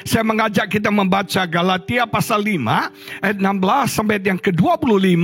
Saya mengajak kita membaca Galatia pasal 5 ayat 16 sampai yang ke-25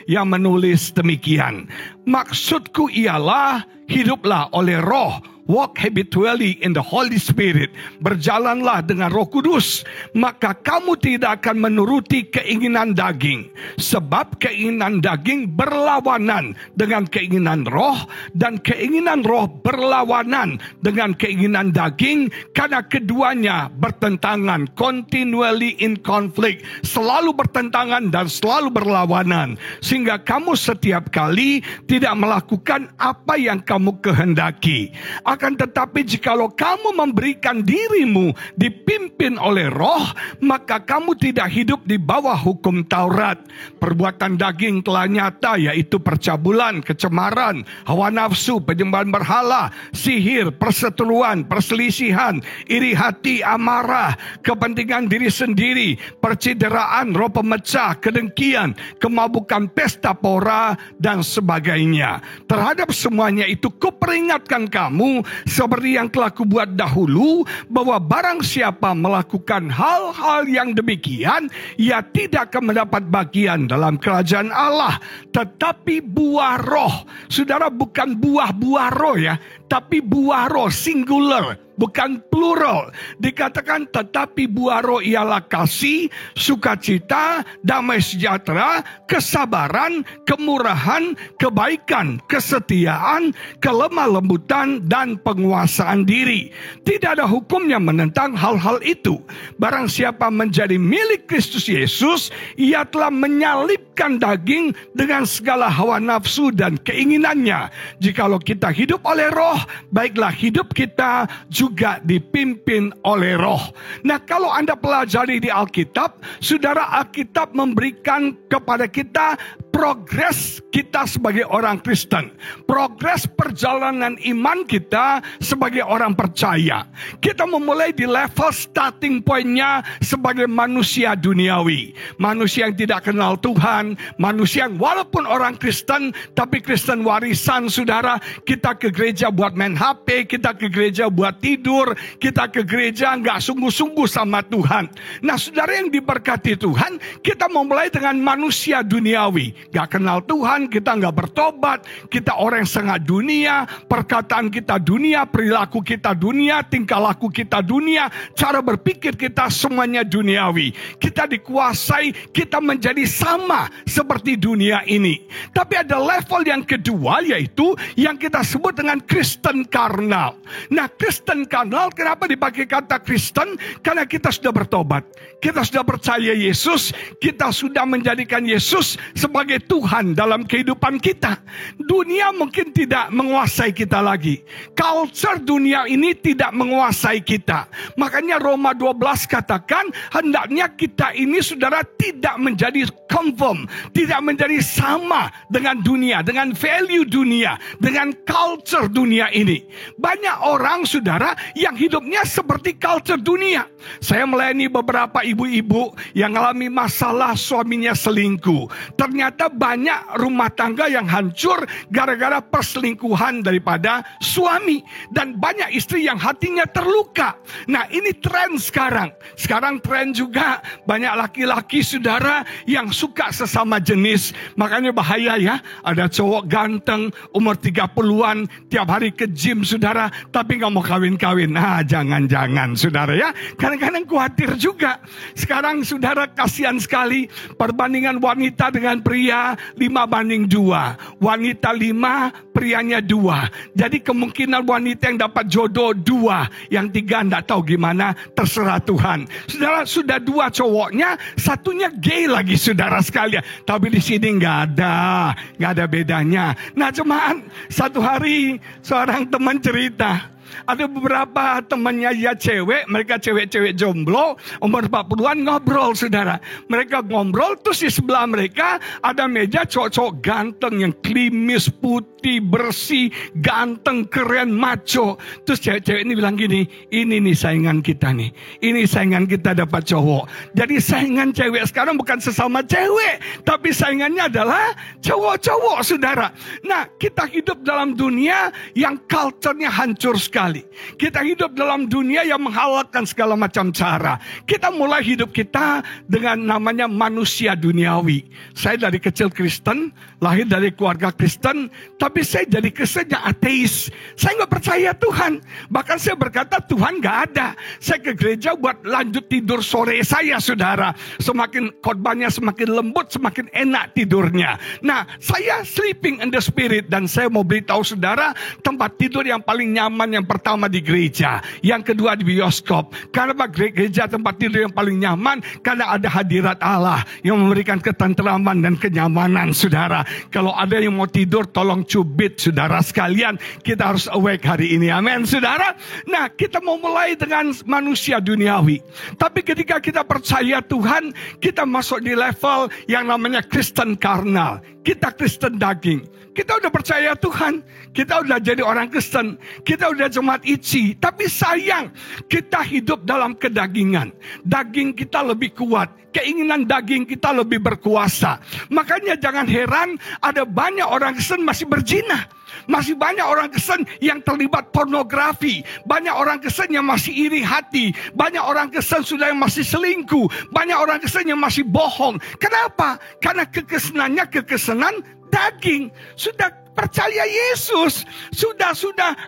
yang menulis demikian. Maksudku ialah hiduplah oleh roh, walk habitually in the Holy Spirit, berjalanlah dengan Roh Kudus, maka kamu tidak akan menuruti keinginan daging. Sebab keinginan daging berlawanan dengan keinginan roh, dan keinginan roh berlawanan dengan keinginan daging, karena keduanya bertentangan, continually in conflict, selalu bertentangan dan selalu berlawanan, sehingga kamu setiap kali tidak melakukan apa yang kamu kehendaki. Akan tetapi jikalau kamu memberikan dirimu dipimpin oleh roh, maka kamu tidak hidup di bawah hukum Taurat. Perbuatan daging telah nyata, yaitu percabulan, kecemaran, hawa nafsu, penyembahan berhala, sihir, perseteruan, perselisihan, iri hati, amarah, kepentingan diri sendiri, percideraan, roh pemecah, kedengkian, kemabukan, pesta pora, dan sebagainya. Terhadap semuanya itu kuperingatkan kamu, seperti yang telah kubuat dahulu, bahwa barang siapa melakukan hal-hal yang demikian, ia tidak akan mendapat bagian dalam kerajaan Allah. Tetapi buah roh, saudara, bukan buah-buah roh ya, tapi buah roh singular, bukan plural. Dikatakan tetapi buah roh ialah kasih, sukacita, damai sejahtera, kesabaran, kemurahan, kebaikan, kesetiaan, kelemah lembutan, dan penguasaan diri. Tidak ada hukum yang menentang hal-hal itu. Barang siapa menjadi milik Kristus Yesus, ia telah menyalibkan daging dengan segala hawa nafsu dan keinginannya. Jikalau kita hidup oleh roh, baiklah hidup kita juga dipimpin oleh roh. Nah, kalau Anda pelajari di Alkitab, saudara, Alkitab memberikan kepada kita progres kita sebagai orang Kristen, progres perjalanan iman kita sebagai orang percaya. Kita memulai di level starting point-nya sebagai manusia duniawi, manusia yang tidak kenal Tuhan, manusia yang walaupun orang Kristen, tapi Kristen warisan, saudara. Kita ke gereja buat main HP, kita ke gereja buat tidur, kita ke gereja nggak sungguh-sungguh sama Tuhan. Nah, saudara yang diberkati Tuhan, kita memulai dengan manusia duniawi, gak kenal Tuhan, kita gak bertobat, kita orang yang sangat dunia, perkataan kita dunia, perilaku kita dunia, tingkah laku kita dunia, cara berpikir kita semuanya duniawi. Kita dikuasai, kita menjadi sama seperti dunia ini. Tapi ada level yang kedua, yaitu yang kita sebut dengan Kristen karnal. Nah, Kristen karnal, kenapa dipakai kata Kristen? Karena kita sudah bertobat, kita sudah percaya Yesus, kita sudah menjadikan Yesus sebagai Tuhan dalam kehidupan kita. Dunia mungkin tidak menguasai kita lagi. Culture dunia ini tidak menguasai kita. Makanya Roma 12 katakan, hendaknya kita ini, saudara, tidak menjadi conform, tidak menjadi sama dengan dunia, dengan value dunia, dengan culture dunia ini. Banyak orang, saudara, yang hidupnya seperti culture dunia. Saya melayani beberapa ibu-ibu yang mengalami masalah suaminya selingkuh. Ternyata banyak rumah tangga yang hancur gara-gara perselingkuhan daripada suami. Dan banyak istri yang hatinya terluka. Nah, ini tren sekarang. Sekarang tren juga banyak laki-laki, saudara, yang suka sesama jenis. Makanya bahaya ya. Ada cowok ganteng, umur 30-an, tiap hari ke gym, saudara, tapi gak mau kawin-kawin. Nah, jangan-jangan, saudara ya. Kadang-kadang khawatir juga. Sekarang, saudara, kasihan sekali perbandingan wanita dengan pria 5:2. Wanita 5, prianya 2. Jadi kemungkinan wanita yang dapat jodoh 2, yang 3 enggak tahu gimana, terserah Tuhan. Saudara, sudah 2 cowoknya, satunya gay lagi, saudara sekalian. Tapi di sini enggak ada bedanya. Nah, cuman satu hari seorang teman cerita, ada beberapa temannya ya cewek, mereka cewek-cewek jomblo, umur 40-an, ngobrol, saudara. Mereka ngobrol, terus di sebelah mereka ada meja cowok-cowok ganteng yang klimis, putih, bersih, ganteng, keren, maco. Terus cewek-cewek ini bilang gini, ini nih saingan kita nih, ini saingan kita dapat cowok. Jadi saingan cewek sekarang bukan sesama cewek, tapi saingannya adalah cowok-cowok, saudara. Nah, kita hidup dalam dunia yang culture-nya hancur sekali. sekali. Kita hidup dalam dunia yang menghalalkan segala macam cara. Kita mulai hidup kita dengan namanya manusia duniawi. Saya dari kecil Kristen, lahir dari keluarga Kristen, tapi saya jadi Kristen yang ateis. Saya nggak percaya Tuhan. Bahkan saya berkata Tuhan nggak ada. Saya ke gereja buat lanjut tidur sore saya, saudara. Semakin khotbahnya semakin lembut, semakin enak tidurnya. Nah, saya sleeping in the spirit, dan saya mau beritahu saudara, tempat tidur yang paling nyaman yang pertama di gereja, yang kedua di bioskop. Karena gereja tempat tidur yang paling nyaman karena ada hadirat Allah yang memberikan ketenteraman dan kenyamanan, saudara. Kalau ada yang mau tidur, tolong cubit, saudara sekalian. Kita harus awake hari ini, amin, saudara. Nah, kita mau mulai dengan manusia duniawi. Tapi ketika kita percaya Tuhan, kita masuk di level yang namanya Kristen karnal. Kita Kristen daging. Kita udah percaya Tuhan, kita udah jadi orang Kristen, kita udah jemaat ICI. Tapi sayang, kita hidup dalam kedagingan. Daging kita lebih kuat, keinginan daging kita lebih berkuasa. Makanya jangan heran ada banyak orang Kristen masih berzina. Masih banyak orang Kristen yang terlibat pornografi. Banyak orang Kristen yang masih iri hati. Banyak orang Kristen sudah yang masih selingkuh. Banyak orang Kristen yang masih bohong. Kenapa? Karena kekesenannya kekesenan daging. Sudah percaya Yesus, sudah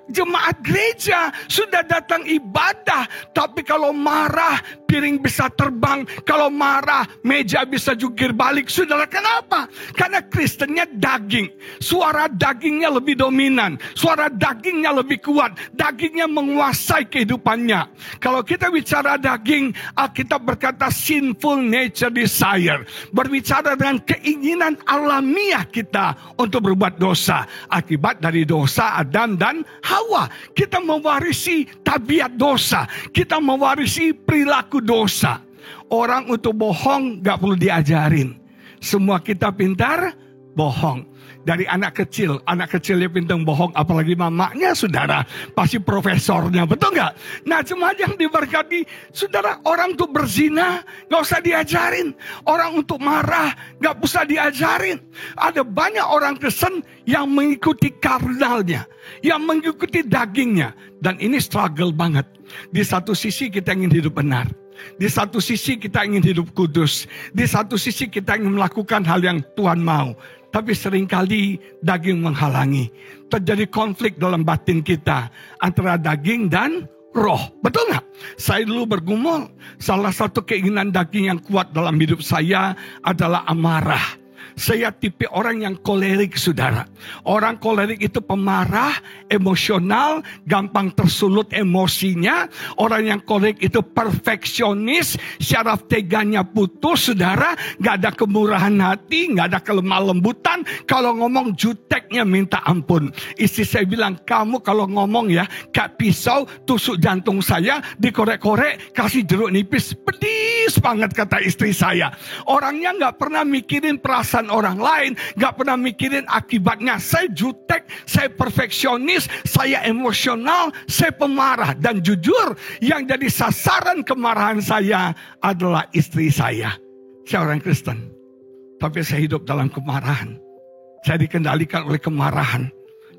jemaat gereja, sudah datang ibadah, tapi kalau marah piring bisa terbang, kalau marah meja bisa jungkir balik. Saudara, kenapa? Karena Kristennya daging, suara dagingnya lebih dominan, suara dagingnya lebih kuat, dagingnya menguasai kehidupannya. Kalau kita bicara daging, Alkitab berkata sinful nature desire, berbicara dengan keinginan alamiah kita untuk berbuat dosa. Akibat dari dosa Adam dan Hawa, kita mewarisi tabiat dosa, kita mewarisi perilaku dosa. Orang untuk bohong gak perlu diajarin. Semua kita pintar bohong. Dari anak kecilnya pintar bohong, apalagi mamanya, saudara, pasti profesornya, betul nggak? Nah, jemaat yang diberkati, saudara, orang untuk berzina nggak usah diajarin, orang untuk marah nggak usah diajarin. Ada banyak orang Kristen yang mengikuti karnalnya, yang mengikuti dagingnya, dan ini struggle banget. Di satu sisi kita ingin hidup benar, di satu sisi kita ingin hidup kudus, di satu sisi kita ingin melakukan hal yang Tuhan mau. Tapi seringkali daging menghalangi. Terjadi konflik dalam batin kita antara daging dan roh. Betul nggak? Saya dulu bergumul. Salah satu keinginan daging yang kuat dalam hidup saya adalah amarah. Saya tipe orang yang kolerik, saudara. Orang kolerik itu pemarah, emosional, gampang tersulut emosinya. Orang yang kolerik itu perfeksionis, syaraf teganya putus, saudara. Gak ada kemurahan hati, gak ada kelemah lembutan. Kalau ngomong juteknya minta ampun. Istri saya bilang, kamu kalau ngomong ya, kayak pisau tusuk jantung saya, dikorek-korek, kasih jeruk nipis. Pedis banget, kata istri saya. Orangnya gak pernah mikirin perasaan orang lain, gak pernah mikirin akibatnya. Saya jutek, saya perfeksionis, saya emosional, saya pemarah. Dan jujur, yang jadi sasaran kemarahan saya adalah istri saya. Saya orang Kristen, tapi saya hidup dalam kemarahan. Saya dikendalikan oleh kemarahan,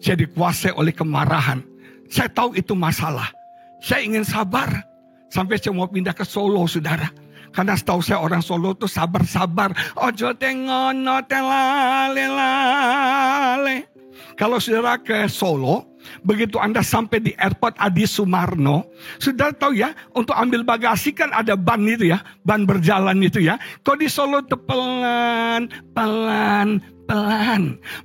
saya dikuasai oleh kemarahan. Saya tahu itu masalah. Saya ingin sabar, sampai saya mau pindah ke Solo, saudara. Karena setahu saya orang Solo tuh sabar-sabar. Ojo tengono telale. Kalau saudara ke Solo, begitu Anda sampai di airport Adi Sumarno, saudara tahu ya, untuk ambil bagasi kan ada ban itu ya, ban berjalan itu ya. Kalau di Solo tuh pelan.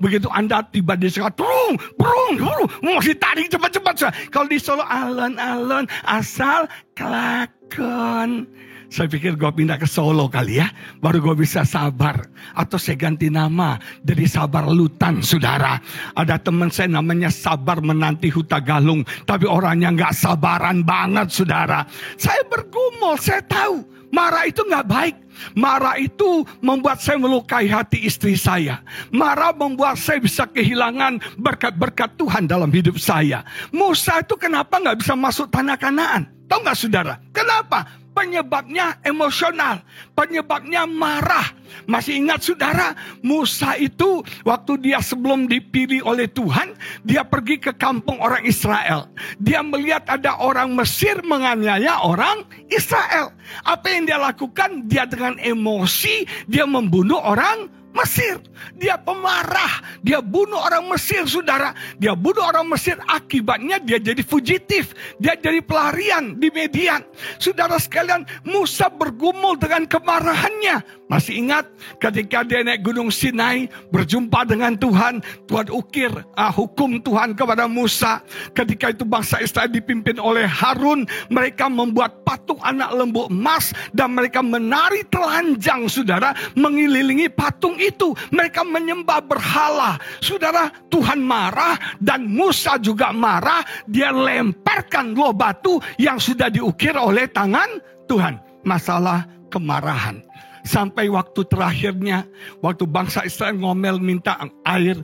Begitu Anda tiba di sana, brung, mesti tarik cepat-cepat. Kalau di Solo alon-alon, asal kelakon. Saya pikir gue pindah ke Solo kali ya, baru gue bisa sabar. Atau saya ganti nama dari Sabar Lutan, saudara. Ada teman saya namanya Sabar Menanti Huta Galung, tapi orangnya gak sabaran banget, saudara. Saya bergumul, saya tahu marah itu gak baik. Marah itu membuat saya melukai hati istri saya. Marah membuat saya bisa kehilangan berkat-berkat Tuhan dalam hidup saya. Musa itu kenapa gak bisa masuk tanah Kanaan? Tahu gak, saudara? Kenapa? Penyebabnya emosional, penyebabnya marah. Masih ingat saudara, Musa itu waktu dia sebelum dipilih oleh Tuhan, dia pergi ke kampung orang Israel. Dia melihat ada orang Mesir menganiaya orang Israel. Apa yang dia lakukan? Dia dengan emosi, dia membunuh orang Mesir. Dia pemarah, dia bunuh orang Mesir, saudara. Dia bunuh orang Mesir, akibatnya dia jadi fugitif, dia jadi pelarian di Midian. Saudara sekalian, Musa bergumul dengan kemarahannya. Masih ingat ketika dia naik gunung Sinai, berjumpa dengan Tuhan, Tuhan ukir hukum Tuhan kepada Musa. Ketika itu bangsa Israel dipimpin oleh Harun, mereka membuat patung anak lembu emas dan mereka menari telanjang, saudara, mengelilingi patung itu. Mereka menyembah berhala. Saudara, Tuhan marah dan Musa juga marah. Dia lemparkan loh batu yang sudah diukir oleh tangan Tuhan. Masalah kemarahan. Sampai waktu terakhirnya, waktu bangsa Israel ngomel minta air,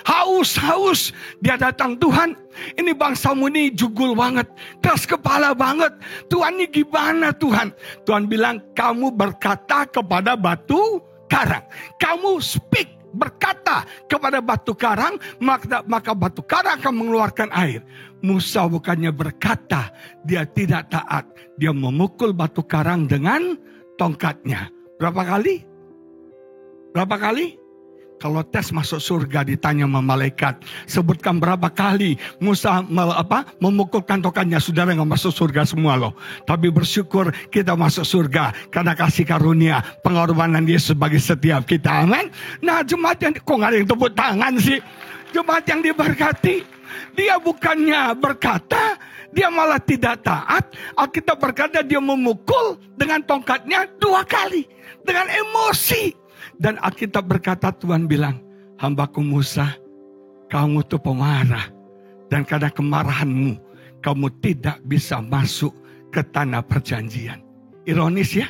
haus. Dia datang, Tuhan, ini bangsamu ini jugul banget, keras kepala banget. Tuhan, ini gimana Tuhan? Tuhan bilang, kamu berkata kepada batu karang. Kamu berkata kepada batu karang, maka batu karang akan mengeluarkan air. Musa bukannya berkata, dia tidak taat. Dia memukul batu karang dengan tongkatnya. Berapa kali? Kalau tes masuk surga ditanya sama malaikat, sebutkan berapa kali Musa memukulkan tongkatnya. Saudara nggak masuk surga semua loh. Tapi bersyukur kita masuk surga karena kasih karunia pengorbanan Yesus bagi setiap kita. Amin. Nah, jemaat yang kok nggak ada yang tepuk tangan sih? Jemaat yang diberkati, dia bukannya berkata, dia malah tidak taat. Alkitab berkata dia memukul dengan tongkatnya 2 kali. Dengan emosi. Dan Alkitab berkata, Tuhan bilang, hambaku Musa, kamu tuh pemarah. Dan karena kemarahanmu, kamu tidak bisa masuk ke tanah perjanjian. Ironis ya.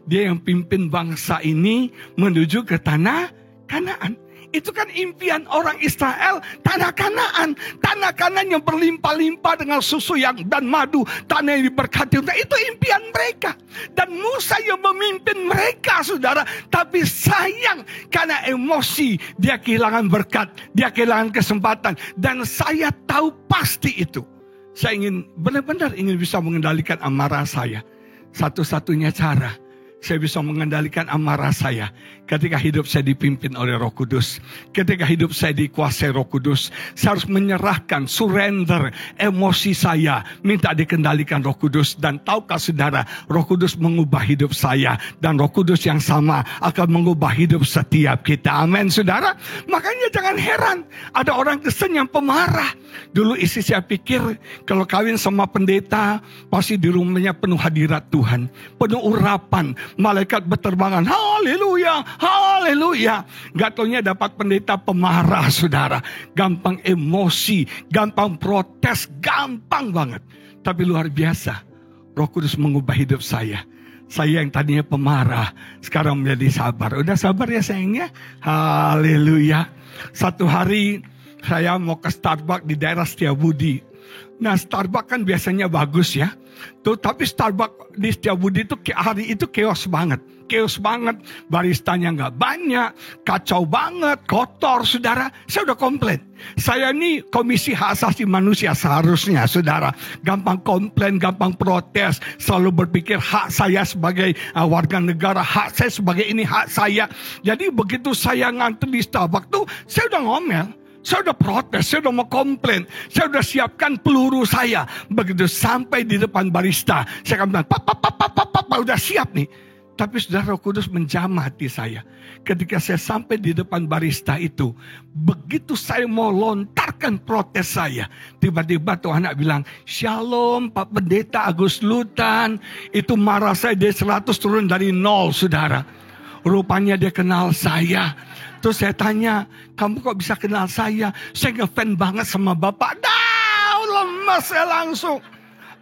Dia yang pimpin bangsa ini menuju ke tanah Kanaan. Itu kan impian orang Israel, tanah Kanaan. Tanah Kanaan yang berlimpah-limpah dengan susu dan madu. Tanah yang diberkati. Itu impian mereka. Dan Musa yang memimpin mereka, saudara. Tapi sayang, karena emosi, dia kehilangan berkat. Dia kehilangan kesempatan. Dan saya tahu pasti itu. Saya benar-benar ingin bisa mengendalikan amarah saya. Satu-satunya cara saya bisa mengendalikan amarah saya ketika hidup saya dipimpin oleh Roh Kudus. Ketika hidup saya dikuasai Roh Kudus, saya harus menyerahkan, surrender emosi saya, minta dikendalikan Roh Kudus. Dan tahukah saudara, Roh Kudus mengubah hidup saya, dan Roh Kudus yang sama akan mengubah hidup setiap kita. Amin, saudara. Makanya jangan heran ada orang Kristen yang pemarah. Dulu istri saya pikir kalau kawin sama pendeta pasti di rumahnya penuh hadirat Tuhan, penuh urapan, malaikat berterbangan, haleluya, haleluya. Gak taunya dapat pendeta pemarah, saudara. Gampang emosi, gampang protes, gampang banget. Tapi luar biasa, Roh Kudus mengubah hidup saya. Saya yang tadinya pemarah, sekarang menjadi sabar. Udah sabar ya sayangnya? Haleluya. Satu hari saya mau ke Starbucks di daerah Setiabudi. Nah, Starbucks kan biasanya bagus ya. Tapi Starbucks di Setiabudi itu hari itu chaos banget. Chaos banget. Baristanya nggak banyak. Kacau banget. Kotor, saudara. Saya udah komplain. Saya ini komisi hak asasi manusia seharusnya, saudara. Gampang komplain, gampang protes. Selalu berpikir hak saya sebagai warga negara. Hak saya sebagai ini, hak saya. Jadi begitu saya ngantri di Starbucks tuh, saya udah ngomel. Saya udah protes, saya udah mau komplain. Saya udah siapkan peluru saya. Begitu sampai di depan barista, saya akan bilang, Pak, udah siap nih. Tapi saudara, Roh Kudus menjamah hati saya. Ketika saya sampai di depan barista itu, begitu saya mau lontarkan protes saya, tiba-tiba tuh anak bilang, Shalom Pak Pendeta Agus Lutan. Itu marah saya dari 100 turun dari 0, saudara. Rupanya dia kenal saya. Terus saya tanya, kamu kok bisa kenal saya? Saya ngefan banget sama Bapak. Lemas saya langsung.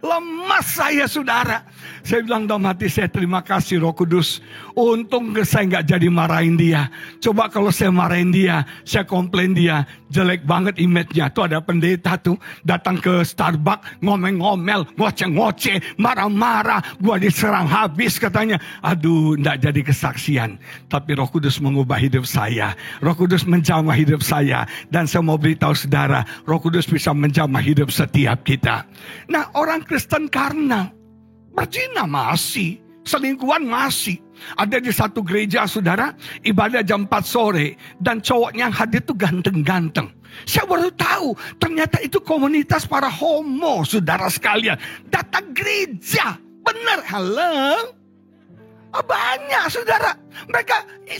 Lemas saya, saudara. Saya bilang dalam hati saya, terima kasih Roh Kudus. Untung saya nggak jadi marahin dia. Coba kalau saya marahin dia, saya komplain dia, jelek banget image-nya. Tuh ada pendeta tuh datang ke Starbucks, ngomel-ngomel, ngoceh-ngoceh, marah-marah. Gua diserang habis katanya. Aduh, nggak jadi kesaksian. Tapi Roh Kudus mengubah hidup saya. Roh Kudus menjamah hidup saya. Dan saya mau beritahu saudara, Roh Kudus bisa menjamah hidup setiap kita. Nah, orang Kristen karnal, berzina masih, selingkuhan masih. Ada di satu gereja, saudara, ibadah jam 4 sore. Dan cowoknya yang hadir itu ganteng-ganteng. Saya baru tahu, ternyata itu komunitas para homo, saudara sekalian. Datang gereja, benar, halo? Banyak, saudara.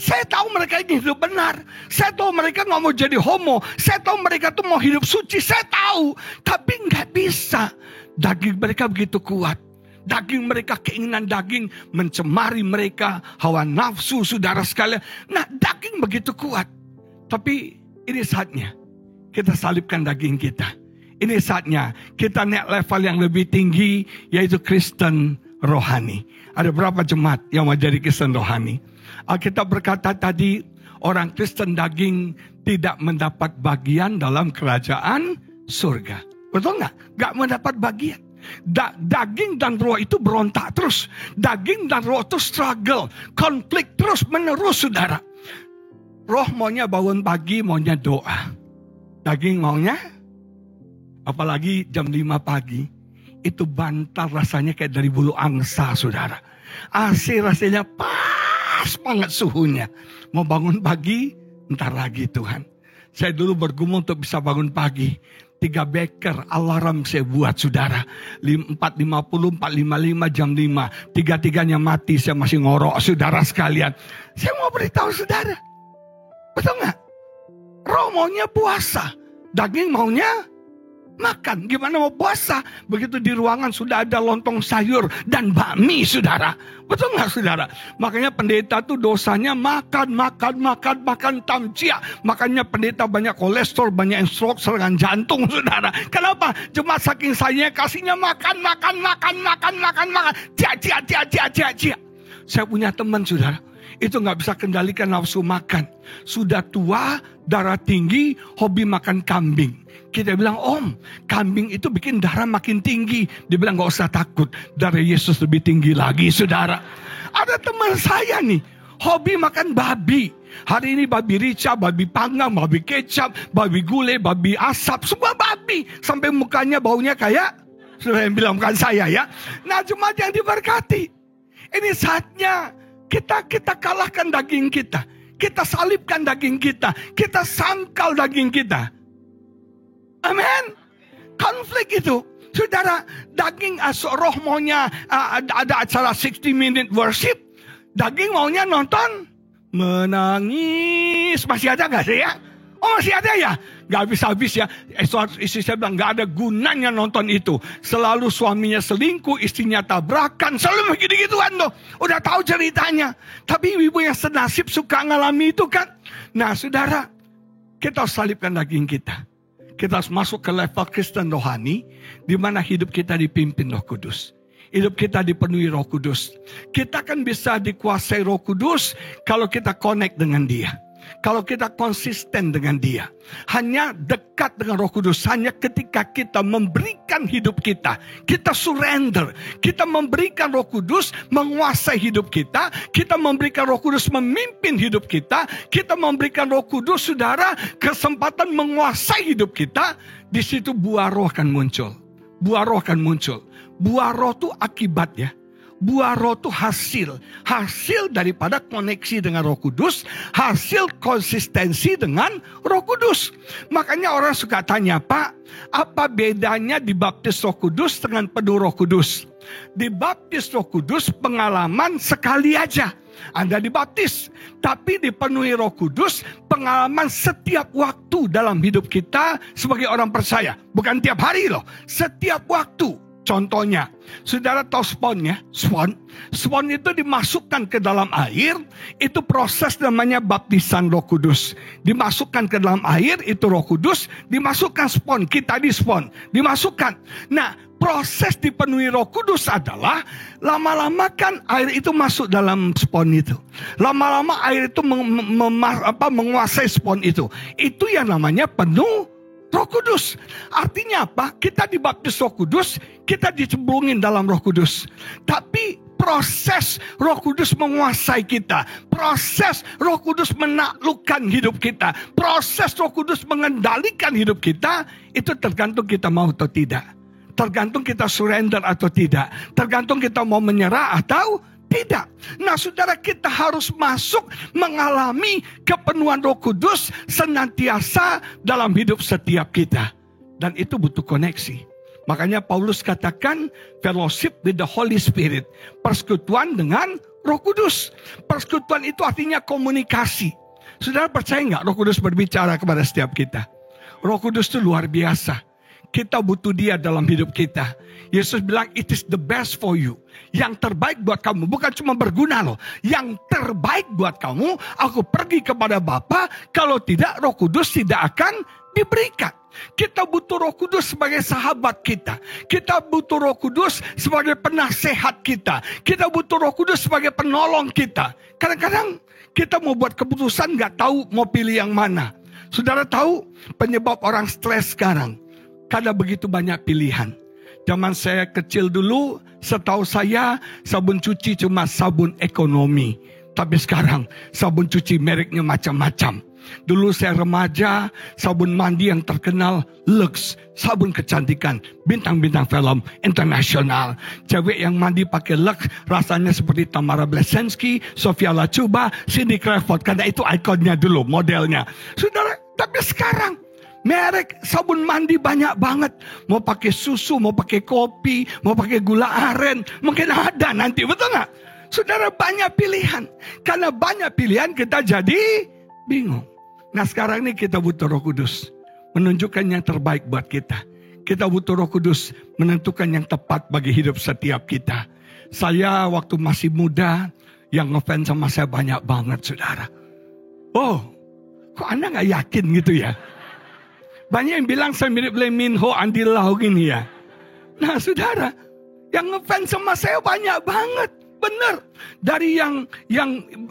Saya tahu mereka ini hidup benar. Saya tahu mereka nggak mau jadi homo. Saya tahu mereka tuh mau hidup suci. Saya tahu, tapi nggak bisa. Daging mereka begitu kuat. Daging mereka, keinginan daging mencemari mereka, hawa nafsu, saudara sekalian. Nah, daging begitu kuat. Tapi ini saatnya kita salibkan daging kita. Ini saatnya kita naik level yang lebih tinggi, yaitu Kristen rohani. Ada berapa jemaat yang mau jadi Kristen rohani? Alkitab berkata tadi, orang Kristen daging tidak mendapat bagian dalam kerajaan surga. Betul nggak? Nggak mendapat bagian. Daging dan roh itu berontak terus. Daging dan roh itu struggle, konflik terus menerus, saudara. Roh maunya bangun pagi, maunya doa. Daging maunya, apalagi jam 5 pagi, itu bantal rasanya kayak dari bulu angsa, saudara. AC rasanya pas banget suhunya. Mau bangun pagi, ntar lagi Tuhan. Saya dulu bergumul untuk bisa bangun pagi. 3 beker alarm saya buat, saudara. 4.50, 4.55, jam 5. 3-3-nya mati, saya masih ngorok, saudara sekalian. Saya mau beritahu saudara. Betul nggak? Roh maunya puasa. Daging maunya makan. Gimana mau puasa? Begitu di ruangan sudah ada lontong sayur dan bakmi, saudara. Betul nggak, saudara? Makanya pendeta tuh dosanya makan tamcia. Makanya pendeta banyak kolesterol, banyak stroke, serangan jantung, saudara. Kenapa? Cuma saking sayangnya kasihnya makan. Cia. Saya punya teman, saudara. Itu nggak bisa kendalikan nafsu makan. Sudah tua, darah tinggi, hobi makan kambing. Kita bilang, Om, kambing itu bikin darah makin tinggi. Dia bilang, gak usah takut, darah Yesus lebih tinggi lagi, saudara. Ada teman saya nih, hobi makan babi. Hari ini babi rica, babi panggang, babi kecap, babi gulai, babi asap, semua babi. Sampai mukanya baunya kayak, sudah yang bilang bukan saya ya. Nah, jemaat yang diberkati. Ini saatnya kita kalahkan daging kita. Kita salibkan daging kita. Kita sangkal daging kita. Amin. Konflik itu. Saudara, daging roh maunya ada acara 60 minute worship. Daging maunya nonton menangis. Masih ada gak sih ya? Oh, masih ada ya? Gak habis-habis ya. Istri saya bilang gak ada gunanya nonton itu. Selalu suaminya selingkuh, istrinya tabrakan. Selalu begitu-gituan tuh. Udah tahu ceritanya. Tapi ibu yang senasib suka ngalami itu kan. Nah, saudara, kita harus salibkan daging kita. Kita harus masuk ke level Kristen rohani, di mana hidup kita dipimpin Roh Kudus. Hidup kita dipenuhi Roh Kudus. Kita kan bisa dikuasai Roh Kudus kalau kita connect dengan Dia. Kalau kita konsisten dengan Dia. Hanya dekat dengan Roh Kudus. Hanya ketika kita memberikan hidup kita. Kita surrender. Kita memberikan Roh Kudus menguasai hidup kita. Kita memberikan Roh Kudus memimpin hidup kita. Kita memberikan Roh Kudus, saudara, kesempatan menguasai hidup kita. Di situ buah roh akan muncul. Buah roh akan muncul. Buah roh itu akibat ya. Buah roh itu hasil daripada koneksi dengan Roh Kudus, hasil konsistensi dengan Roh Kudus. Makanya orang suka tanya, Pak, apa bedanya dibaptis Roh Kudus dengan penuh Roh Kudus? Dibaptis Roh Kudus pengalaman sekali aja. Anda dibaptis, tapi dipenuhi Roh Kudus pengalaman setiap waktu dalam hidup kita sebagai orang percaya. Bukan tiap hari loh, setiap waktu. Contohnya, saudara tahu sponnya? Spon itu dimasukkan ke dalam air, itu proses namanya baptisan Roh Kudus. Dimasukkan ke dalam air, itu Roh Kudus, dimasukkan spon, kita di spon, dimasukkan. Nah, proses dipenuhi Roh Kudus adalah lama-lama kan air itu masuk dalam spon itu. Lama-lama air itu menguasai spon itu. Itu yang namanya penuh Roh Kudus. Artinya apa? Kita dibaptis Roh Kudus, kita dicemplungin dalam Roh Kudus. Tapi proses Roh Kudus menguasai kita, proses Roh Kudus menaklukkan hidup kita, proses Roh Kudus mengendalikan hidup kita, itu tergantung kita mau atau tidak. Tergantung kita surrender atau tidak. Tergantung kita mau menyerah atau tidak. Nah saudara, kita harus masuk mengalami kepenuhan Roh Kudus senantiasa dalam hidup setiap kita. Dan itu butuh koneksi. Makanya Paulus katakan fellowship with the Holy Spirit. Persekutuan dengan Roh Kudus. Persekutuan itu artinya komunikasi. Saudara percaya nggak Roh Kudus berbicara kepada setiap kita? Roh Kudus itu luar biasa. Kita butuh dia dalam hidup kita. Yesus bilang, it is the best for you. Yang terbaik buat kamu. Bukan cuma berguna loh. Yang terbaik buat kamu, aku pergi kepada Bapa. Kalau tidak, Roh Kudus tidak akan diberikan. Kita butuh Roh Kudus sebagai sahabat kita. Kita butuh Roh Kudus sebagai penasehat kita. Kita butuh Roh Kudus sebagai penolong kita. Kadang-kadang kita mau buat keputusan gak tahu mau pilih yang mana. Saudara tahu penyebab orang stres sekarang? Karena begitu banyak pilihan. Zaman saya kecil dulu, setahu saya sabun cuci cuma sabun ekonomi. Tapi sekarang sabun cuci mereknya macam-macam. Dulu saya remaja, sabun mandi yang terkenal Lux, sabun kecantikan, bintang-bintang film internasional. Cewek yang mandi pakai Lux rasanya seperti Tamara Blesensky, Sofia Lachuba, Cindy Crawford, karena itu ikonnya dulu, modelnya. Saudara, tapi sekarang merek sabun mandi banyak banget. Mau pakai susu, mau pakai kopi, mau pakai gula aren. Mungkin ada nanti, betul gak? Saudara, banyak pilihan. Karena banyak pilihan kita jadi bingung. Nah sekarang ini kita butuh Roh Kudus. Menunjukkan yang terbaik buat kita. Kita butuh Roh Kudus menentukan yang tepat bagi hidup setiap kita. Saya waktu masih muda, yang ngefans sama saya banyak banget saudara. Oh, kok Anda gak yakin gitu ya? Banyak yang bilang saya mirip Lee Min Ho, Andy Lau gini ya. Nah saudara, yang ngefans sama saya banyak banget. Benar. Dari yang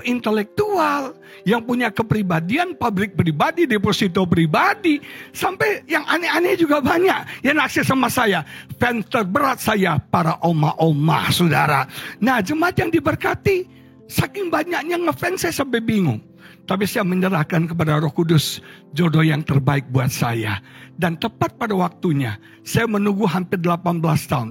intelektual, yang punya kepribadian, pabrik pribadi, deposito pribadi, sampai yang aneh-aneh juga banyak yang naksir sama saya. Fans terberat saya, para oma-oma saudara. Nah jemaat yang diberkati, saking banyaknya ngefans saya sampai bingung. Tapi saya menyerahkan kepada Roh Kudus jodoh yang terbaik buat saya. Dan tepat pada waktunya, saya menunggu hampir 18 tahun.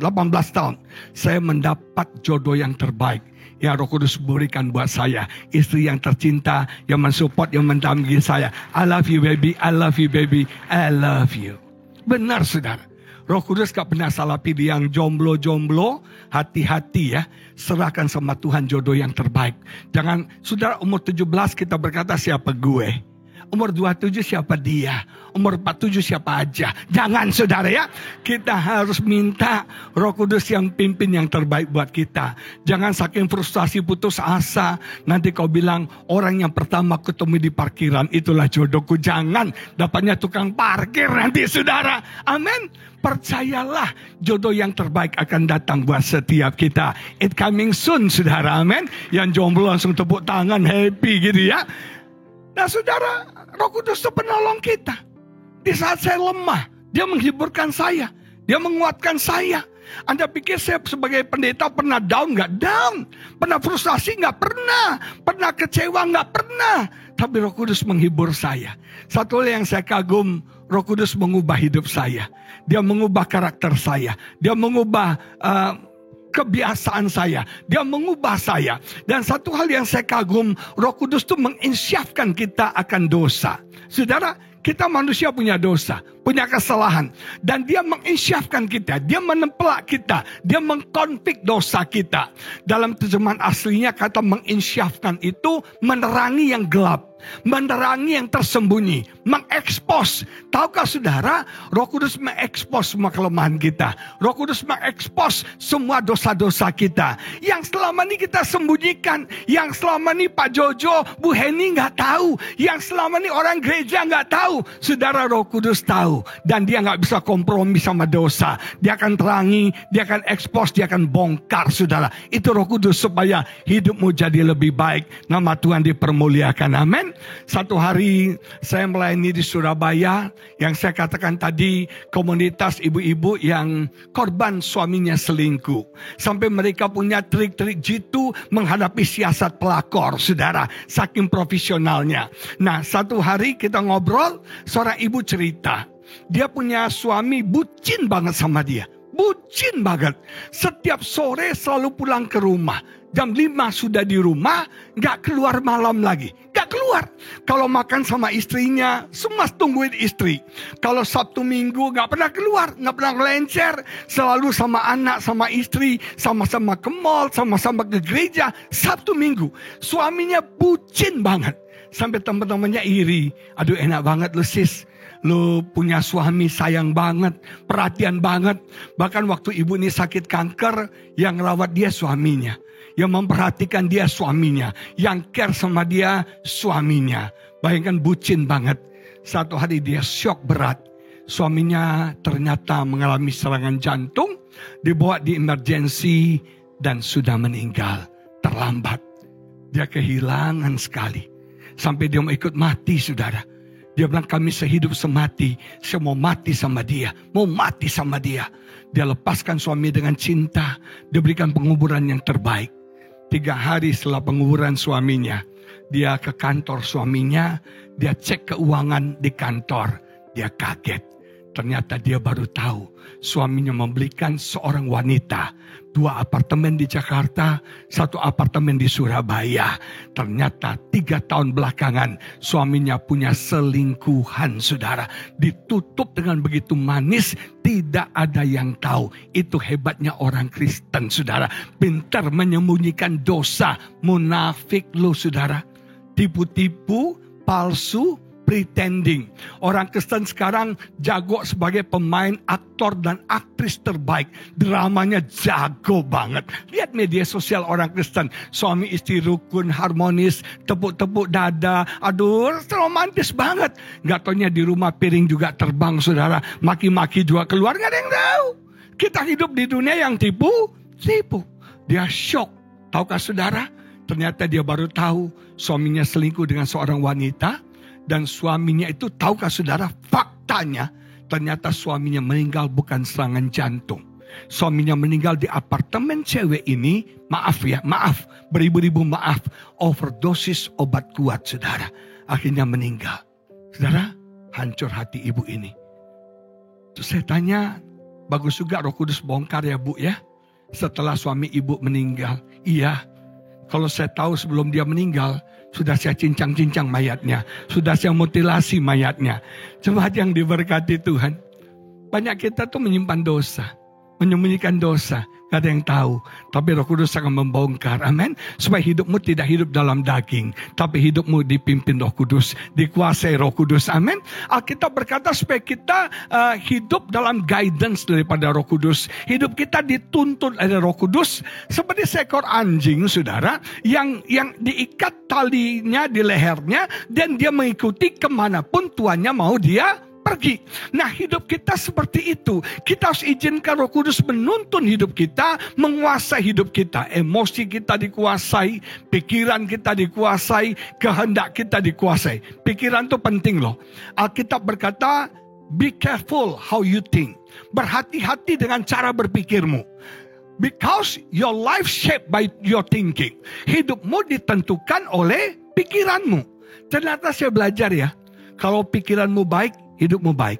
Saya mendapat jodoh yang terbaik yang Roh Kudus berikan buat saya. Istri yang tercinta, yang mensupport, yang mendampingi saya. I love you baby, I love you baby, I love you. Benar saudara. Roh Kudus gak pernah salah pilih. Yang jomblo-jomblo, hati-hati ya. Serahkan sama Tuhan jodoh yang terbaik. Jangan, saudara umur 17 kita berkata siapa gue. Umur 27 siapa dia. Umur 47 siapa aja. Jangan saudara ya. Kita harus minta Roh Kudus yang pimpin yang terbaik buat kita. Jangan saking frustasi putus asa. Nanti kau bilang orang yang pertama ketemu di parkiran itulah jodohku. Jangan dapatnya tukang parkir nanti saudara. Amin. Percayalah jodoh yang terbaik akan datang buat setiap kita. It coming soon saudara. Amin. Yang jomblo langsung tepuk tangan happy gitu ya. Nah saudara, Roh Kudus itu penolong kita. Di saat saya lemah, dia menghiburkan saya. Dia menguatkan saya. Anda pikir saya sebagai pendeta pernah down? Nggak down. Pernah frustasi? Nggak pernah. Pernah kecewa? Nggak pernah. Tapi Roh Kudus menghibur saya. Satu hal yang saya kagum, Roh Kudus mengubah hidup saya. Dia mengubah karakter saya. Dia mengubah kebiasaan saya. Dia mengubah saya. Dan satu hal yang saya kagum, Roh Kudus itu menginsyafkan kita akan dosa. Saudara, kita manusia punya dosa, punya kesalahan. Dan dia menginsyafkan kita, dia menempelak kita, dia mengkonflik dosa kita. Dalam terjemahan aslinya kata menginsyafkan itu menerangi yang gelap. Menerangi yang tersembunyi, mengekspos. Tahukah saudara, Roh Kudus mengekspos semua kelemahan kita. Roh Kudus mengekspos semua dosa-dosa kita. Yang selama ini kita sembunyikan. Yang selama ini Pak Jojo, Bu Heni gak tahu. Yang selama ini orang gereja gak tahu. Saudara, Roh Kudus tahu. tahu. Dan dia nggak bisa kompromi sama dosa. Dia akan terangi, dia akan expose, dia akan bongkar, saudara. Itu Roh Kudus supaya hidupmu jadi lebih baik. Nama Tuhan dipermuliakan. Amin. Satu hari saya melayani di Surabaya. Yang saya katakan tadi, komunitas ibu-ibu yang korban suaminya selingkuh. Sampai mereka punya trik-trik jitu menghadapi siasat pelakor, saudara. Saking profesionalnya. Nah, satu hari kita ngobrol, seorang ibu cerita. Dia punya suami bucin banget sama dia. Bucin banget. Setiap sore selalu pulang ke rumah. Jam 5 sudah di rumah, gak keluar malam lagi. Gak keluar. Kalau makan sama istrinya, semua tungguin istri. Kalau Sabtu Minggu gak pernah keluar, gak pernah melencer. Selalu sama anak, sama istri, sama-sama ke mall, sama-sama ke gereja. Sabtu Minggu. Suaminya bucin banget. Sampai teman-temannya iri. Aduh, enak banget lu sis. Lu punya suami sayang banget, perhatian banget. Bahkan waktu ibu ini sakit kanker, yang rawat dia suaminya. Yang memperhatikan dia suaminya. Yang care sama dia suaminya. Bayangkan bucin banget. Satu hari dia shock berat. Suaminya ternyata mengalami serangan jantung. Dibawa di emergency dan sudah meninggal. Terlambat. Dia kehilangan sekali. Sampai dia mau ikut mati, saudara. Dia bilang kami sehidup semati. Saya mau mati sama dia. Mau mati sama dia. Dia lepaskan suami dengan cinta. Dia berikan penguburan yang terbaik. 3 hari setelah penguburan suaminya. Dia ke kantor suaminya. Dia cek keuangan di kantor. Dia kaget. Ternyata dia baru tahu. Suaminya membelikan seorang wanita. 2 apartemen di Jakarta, 1 apartemen di Surabaya. Ternyata 3 tahun belakangan suaminya punya selingkuhan, saudara. Ditutup dengan begitu manis, tidak ada yang tahu. Itu hebatnya orang Kristen, saudara. Pintar menyembunyikan dosa. Munafik lo, saudara. Tipu-tipu, palsu, pretending. Orang Kristen sekarang jago sebagai pemain, aktor dan aktris terbaik. Dramanya jago banget. Lihat media sosial orang Kristen. Suami istri rukun, harmonis, tepuk-tepuk dada. Aduh, romantis banget. Gak taunya di rumah piring juga terbang, saudara. Maki-maki juga keluar, gak ada yang tahu. Kita hidup di dunia yang tipu. Dia shock. Tahukah saudara? Ternyata dia baru tahu suaminya selingkuh dengan seorang wanita. Dan suaminya itu, tahukah saudara, faktanya ternyata suaminya meninggal bukan serangan jantung. Suaminya meninggal di apartemen cewek ini, maaf, beribu-ribu maaf, overdosis obat kuat, saudara. Akhirnya meninggal. Saudara, hancur hati ibu ini. Terus saya tanya, bagus juga Roh Kudus bongkar ya Bu ya. Setelah suami ibu meninggal. Iya, kalau saya tahu sebelum dia meninggal, sudah saya cincang-cincang mayatnya. Sudah saya mutilasi mayatnya. Coba yang diberkati Tuhan. Banyak kita tuh menyimpan dosa. Menyembunyikan dosa. Gak ada yang tahu. Tapi Roh Kudus akan membongkar. Amin. Supaya hidupmu tidak hidup dalam daging. Tapi hidupmu dipimpin Roh Kudus. Dikuasai Roh Kudus. Amin. Alkitab berkata supaya kita hidup dalam guidance daripada Roh Kudus. Hidup kita dituntun oleh Roh Kudus. Seperti seekor anjing, saudara. Yang diikat talinya di lehernya. Dan dia mengikuti kemanapun tuannya mau dia pergi. Nah, hidup kita seperti itu. Kita harus izinkan Roh Kudus menuntun hidup kita, menguasai hidup kita. Emosi kita dikuasai, pikiran kita dikuasai, kehendak kita dikuasai. Pikiran itu penting loh. Alkitab berkata, be careful how you think. Berhati-hati dengan cara berpikirmu. Because your life shaped by your thinking. Hidupmu ditentukan oleh pikiranmu. Ternyata saya belajar ya, kalau pikiranmu baik, hidupmu baik.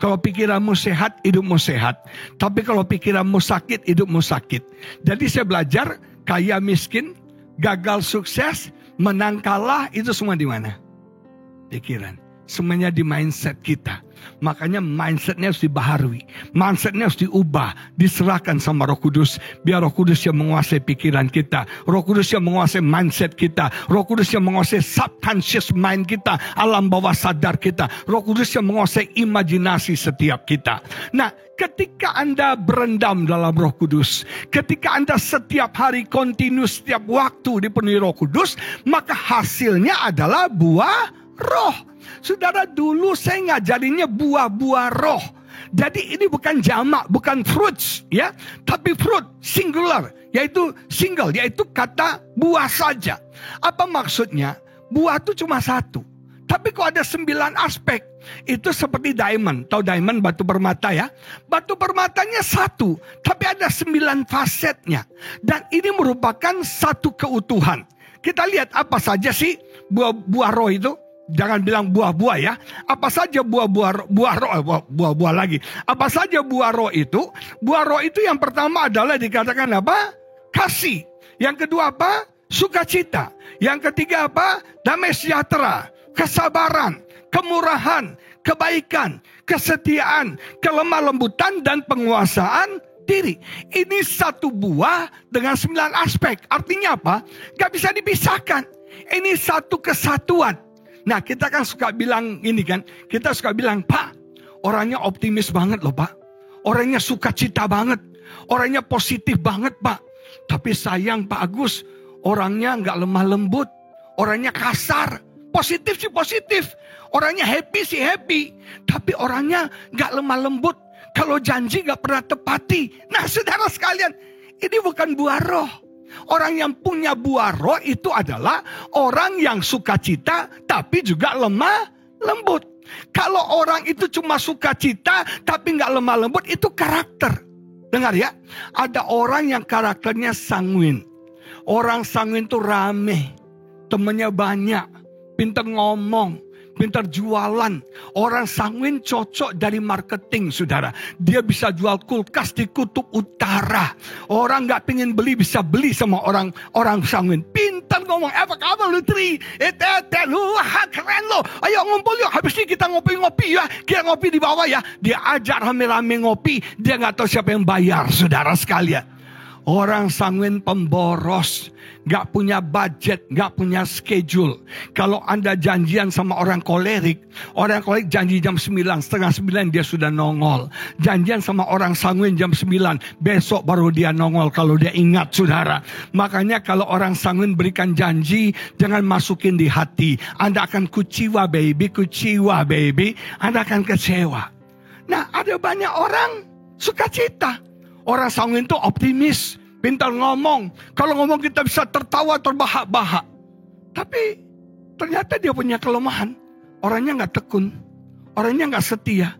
Kalau pikiranmu sehat, hidupmu sehat. Tapi kalau pikiranmu sakit, hidupmu sakit. Jadi saya belajar, kaya miskin, gagal sukses, menang kalah, itu semua di mana? Pikiran. Semuanya di mindset kita. Makanya mindsetnya harus dibaharui. Mindsetnya harus diubah. Diserahkan sama Roh Kudus. Biar Roh Kudus yang menguasai pikiran kita. Roh Kudus yang menguasai mindset kita. Roh Kudus yang menguasai subconscious mind kita. Alam bawah sadar kita. Roh Kudus yang menguasai imajinasi setiap kita. Nah, ketika Anda berendam dalam Roh Kudus. Ketika Anda setiap hari kontinu, setiap waktu dipenuhi Roh Kudus. Maka hasilnya adalah buah roh. Saudara, dulu saya ngajarinnya buah-buah roh. Jadi ini bukan jamak, bukan fruits, ya, tapi fruit singular, yaitu single, yaitu kata buah saja. Apa maksudnya? Buah itu cuma satu, tapi kok ada 9 aspek. Itu seperti diamond. Tahu diamond, batu permata ya? Batu permatanya satu, tapi ada 9 fasetnya. Dan ini merupakan satu keutuhan. Kita lihat apa saja sih buah roh itu. Jangan bilang buah-buah ya. Apa saja buah lagi. Apa saja buah roh itu? Buah roh itu yang pertama adalah dikatakan apa? Kasih. Yang kedua apa? Sukacita. Yang ketiga apa? Damai sejahtera, kesabaran, kemurahan, kebaikan, kesetiaan, kelemah lembutan, dan penguasaan diri. Ini satu buah dengan 9 aspek. Artinya apa? Gak bisa dipisahkan. Ini satu kesatuan. Nah, kita kan suka bilang ini kan. Kita suka bilang, Pak, orangnya optimis banget loh, Pak. Orangnya sukacita banget. Orangnya positif banget, Pak. Tapi sayang Pak Agus, orangnya gak lemah lembut. Orangnya kasar. Positif sih positif. Orangnya happy sih happy. Tapi orangnya gak lemah lembut. Kalau janji gak pernah tepati. Nah, saudara sekalian, ini bukan buah roh. Orang yang punya buah roh itu adalah orang yang sukacita tapi juga lemah lembut. Kalau orang itu cuma sukacita tapi gak lemah lembut, itu karakter. Dengar ya, ada orang yang karakternya sanguin. Orang sanguin itu rame, temennya banyak, pintar ngomong, pintar jualan. Orang sanguin cocok dari marketing, saudara. Dia bisa jual kulkas di kutub utara. Orang gak pengen beli bisa beli sama orang sanguin. Pintar ngomong, apa kabar lu Tri? Wah keren lo. Ayo ngumpul yuk, habis ini kita ngopi-ngopi ya. Kita ngopi di bawah ya. Dia ajar rame-rame ngopi. Dia gak tahu siapa yang bayar, saudara sekalian. Orang sanguin pemboros, gak punya budget, gak punya schedule. Kalau Anda janjian sama orang kolerik janji jam 9, setengah 9 dia sudah nongol. Janjian sama orang sanguin jam 9, besok baru dia nongol kalau dia ingat, saudara. Makanya kalau orang sanguin berikan janji, jangan masukin di hati. Anda akan kuciwa baby. Anda akan kecewa. Nah, ada banyak orang sukacita. Orang sanguin itu optimis, pintar ngomong. Kalau ngomong kita bisa tertawa, terbahak-bahak. Tapi ternyata dia punya kelemahan. Orangnya gak tekun. Orangnya gak setia.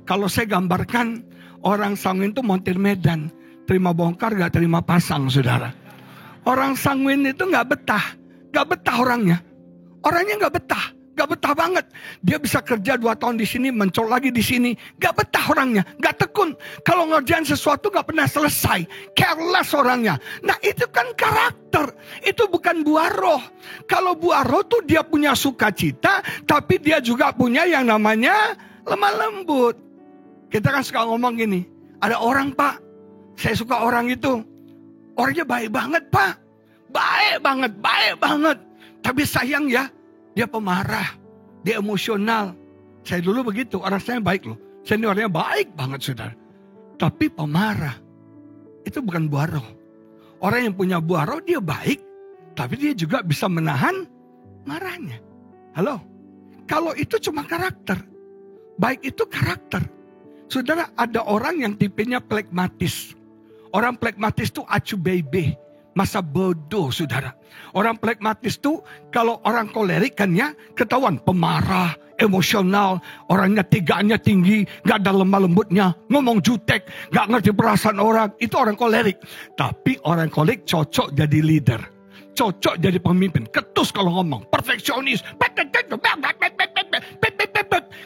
Kalau saya gambarkan, orang sanguin itu montir medan. Terima bongkar, gak terima pasang, saudara. Orang sanguin itu gak betah. Gak betah orangnya. Orangnya gak betah. Gak betah banget. Dia bisa kerja 2 tahun di sini, mencol lagi di sini. Gak betah orangnya, gak tekun. Kalau ngerjain sesuatu gak pernah selesai. Careless orangnya. Nah, itu kan karakter. Itu bukan buah roh. Kalau buah roh tuh dia punya sukacita, tapi dia juga punya yang namanya lemah lembut. Kita kan suka ngomong gini, ada orang Pak, saya suka orang itu. Orangnya baik banget Pak. Baik banget. Tapi sayang ya, dia pemarah, dia emosional. Saya dulu begitu, orang saya baik loh. Saya ini orangnya baik banget, saudara. Tapi pemarah, itu bukan buah roh. Orang yang punya buah roh, dia baik, tapi dia juga bisa menahan marahnya. Halo? Kalau itu cuma karakter. Baik itu karakter. Saudara, ada orang yang tipenya plekmatis. Orang plekmatis itu acu bebe. Masa bodoh, saudara. Orang plekmatis itu kalau orang kolerik kan ya ketahuan pemarah, emosional, orangnya tiganya tinggi, gak ada lemah lembutnya, ngomong jutek, gak ngerti perasaan orang. Itu orang kolerik. Tapi orang kolerik cocok jadi leader, cocok jadi pemimpin. Ketus kalau ngomong, perfeksionis.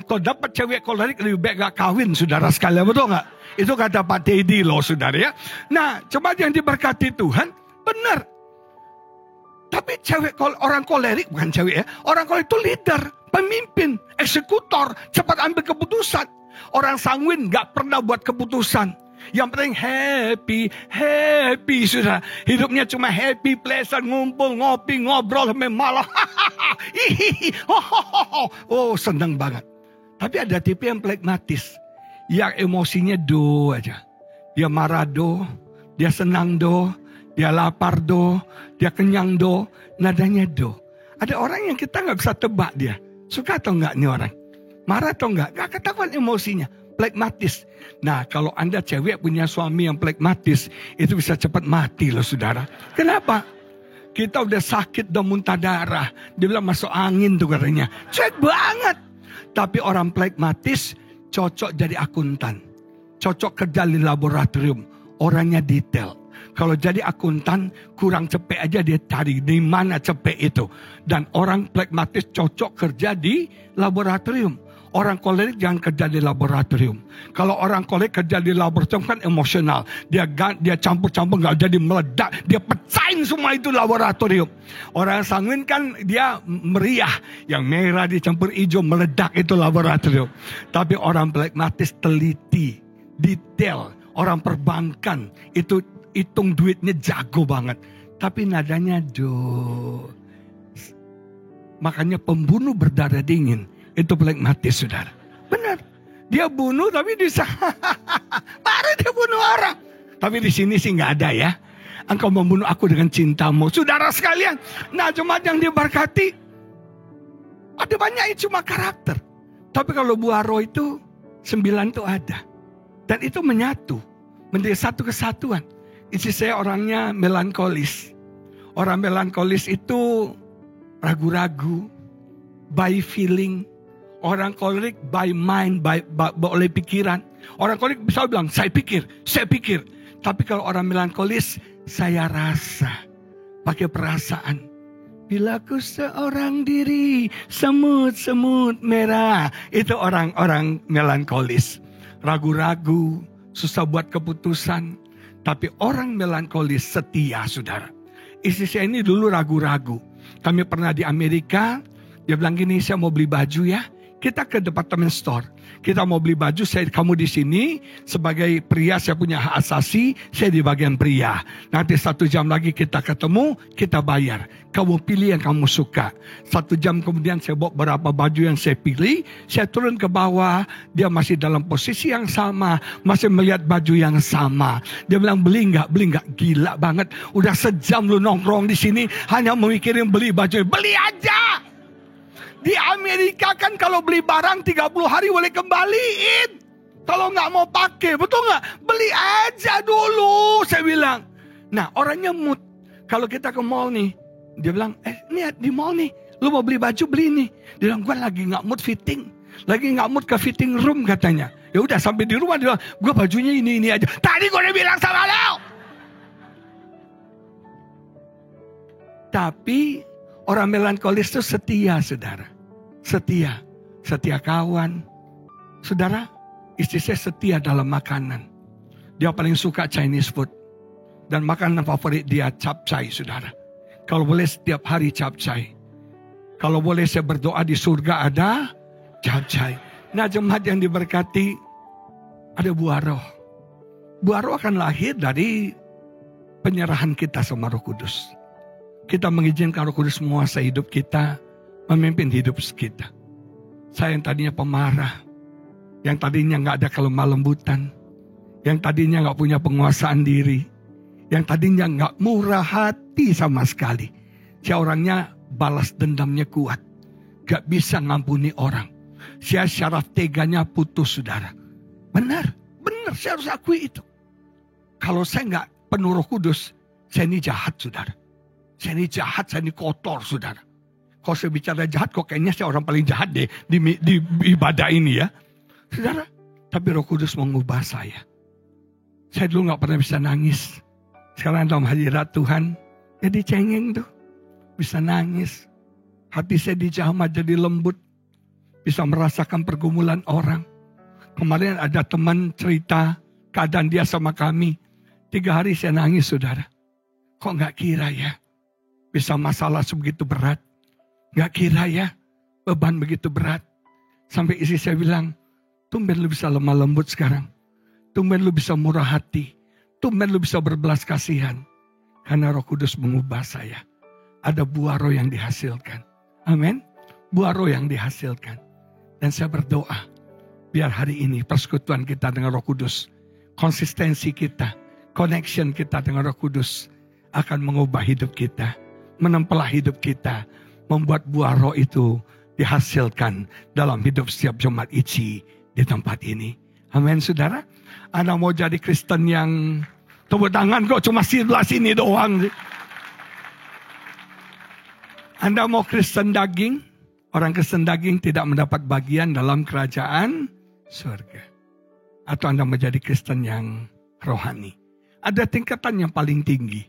Kalau dapat cewek kolerik lebih baik gak kawin, saudara sekalian, betul gak? Itu kata Pak Teddy loh, saudara ya. Nah, coba yang diberkati Tuhan. Benar. Tapi orang kolerik, bukan cewek ya. Orang kolerik itu leader, pemimpin, eksekutor, cepat ambil keputusan. Orang sanguin gak pernah buat keputusan. Yang penting happy sudah. Hidupnya cuma happy, pleasant, ngumpul, ngopi, ngobrol sampai malam. Oh, senang banget. Tapi ada tipe yang plekmatis, yang emosinya do aja. Dia marah do, dia senang do, dia lapar do, dia kenyang do, nadanya do. Ada orang yang kita nggak bisa tebak dia. Suka atau enggak nih orang? Marah atau enggak? Gak ketahuan emosinya. Plekmatis. Nah, kalau Anda cewek punya suami yang plekmatis, itu bisa cepat mati loh saudara. Kenapa? Kita udah sakit, udah muntah darah. Dia bilang masuk angin tuh katanya. Cuek banget. Tapi orang plekmatis cocok jadi akuntan. Cocok kerja di laboratorium. Orangnya detail. Kalau jadi akuntan kurang cepet aja dia cari di mana cepet itu. Dan orang plekmatis cocok kerja di laboratorium. Orang kolerik jangan kerja di laboratorium. Kalau orang kolerik kerja di laboratorium kan emosional. Dia campur-campur nggak jadi meledak. Dia pecahin semua itu laboratorium. Orang sanguin kan dia meriah. Yang merah dicampur hijau meledak itu laboratorium. Tapi orang plekmatis teliti, detail. Orang perbankan itu hitung duitnya jago banget. Tapi nadanya makanya pembunuh berdarah dingin. Itu plekmatis saudara. Benar. Dia bunuh tapi bisa. Baru dia bunuh orang. Tapi di sini sih nggak ada ya. Engkau membunuh aku dengan cintamu. Saudara sekalian. Nah jemaat yang diberkati. Ada banyak itu cuma karakter. Tapi kalau buah roh itu 9 itu ada. Dan itu menyatu. Menjadi satu kesatuan. Istri saya orangnya melankolis. Orang melankolis itu ragu-ragu. By feeling. Orang kolerik by mind, oleh pikiran. Orang kolerik bisa bilang, saya pikir. Tapi kalau orang melankolis, saya rasa. Pakai perasaan. Bila ku seorang diri, semut-semut merah. Itu orang-orang melankolis. Ragu-ragu, susah buat keputusan. Tapi orang melankolis setia, saudara. Istri saya ini dulu ragu-ragu. Kami pernah di Amerika, dia bilang gini, saya mau beli baju ya. Kita ke department store. Kita mau beli baju, kamu di sini. Sebagai pria saya punya hak asasi, saya di bagian pria. Nanti 1 jam lagi kita ketemu, kita bayar. Kamu pilih yang kamu suka. 1 jam kemudian saya bawa berapa baju yang saya pilih. Saya turun ke bawah, dia masih dalam posisi yang sama. Masih melihat baju yang sama. Dia bilang beli nggak? Gila banget. Udah sejam lu nongkrong di sini, hanya memikirin beli baju. Beli aja! Di Amerika kan kalau beli barang 30 hari boleh kembaliin. Kalau nggak mau pakai, betul nggak? Beli aja dulu, saya bilang. Nah orangnya mood. Kalau kita ke mall nih, dia bilang, ini di mall nih, lu mau beli baju beli nih. Dia bilang, gue lagi nggak mood fitting. Lagi nggak mood ke fitting room katanya. Ya udah sampai di rumah dia bilang, gue bajunya ini aja. Tadi gue udah bilang sama lo. Tapi orang melankolis itu setia, saudara. Setia kawan. Saudara, istri saya setia dalam makanan. Dia paling suka Chinese food. Dan makanan favorit dia capcay, saudara. Kalau boleh setiap hari capcay. Kalau boleh saya berdoa di surga ada capcay. Nah jemaat yang diberkati, ada buah roh. Buah roh akan lahir dari penyerahan kita sama Roh Kudus. Kita mengizinkan Roh Kudus menguasai hidup kita, memimpin hidup kita. Saya yang tadinya pemarah, yang tadinya gak ada kelemah lembutan, yang tadinya gak punya penguasaan diri, yang tadinya gak murah hati sama sekali. Saya orangnya balas dendamnya kuat, gak bisa ngampuni orang. Saya syaraf teganya putus, saudara. Benar, saya harus akui itu. Kalau saya gak penuh Roh Kudus, saya ini jahat, saudara. Saya ini jahat, saya ini kotor, saudara. Kalau saya bicara jahat, kok kayaknya saya orang paling jahat deh di ibadah ini ya. Saudara, tapi Roh Kudus mengubah saya. Saya dulu gak pernah bisa nangis. Sekarang dalam hadirat Tuhan, ya dicengeng tuh. Bisa nangis. Hati saya dijamah jadi lembut. Bisa merasakan pergumulan orang. Kemarin ada teman cerita keadaan dia sama kami. 3 hari saya nangis, saudara. Kok gak kira ya? Bisa masalah sebegitu berat. Gak kira ya, beban begitu berat. Sampai istri saya bilang, tumben lu bisa lemah lembut sekarang. Tumben lu bisa murah hati. Tumben lu bisa berbelas kasihan. Karena Roh Kudus mengubah saya. Ada buah roh yang dihasilkan. Amin. Buah roh yang dihasilkan. Dan saya berdoa, biar hari ini persekutuan kita dengan Roh Kudus, konsistensi kita, connection kita dengan Roh Kudus akan mengubah hidup kita. Menempellah hidup kita, membuat buah roh itu dihasilkan dalam hidup setiap jemaat ICI di tempat ini. Amin, saudara. Anda mau jadi Kristen yang tepuk tangan kok cuma sebelah sini doang. Anda mau Kristen daging? Orang Kristen daging tidak mendapat bagian dalam kerajaan surga. Atau Anda menjadi Kristen yang rohani. Ada tingkatan yang paling tinggi,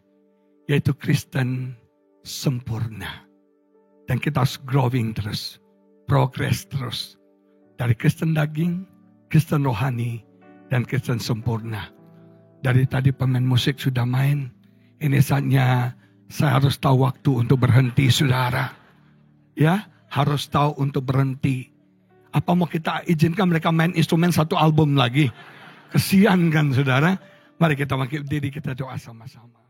yaitu Kristen sempurna. Dan kita harus growing terus, progress terus. Dari Kristen daging, Kristen rohani, dan Kristen sempurna. Dari tadi pemain musik sudah main, ini saatnya saya harus tahu waktu untuk berhenti, saudara. Ya, harus tahu untuk berhenti. Apa mau kita izinkan mereka main instrumen satu album lagi? Kesian kan, saudara? Mari kita bangkit berdiri, kita doa sama-sama.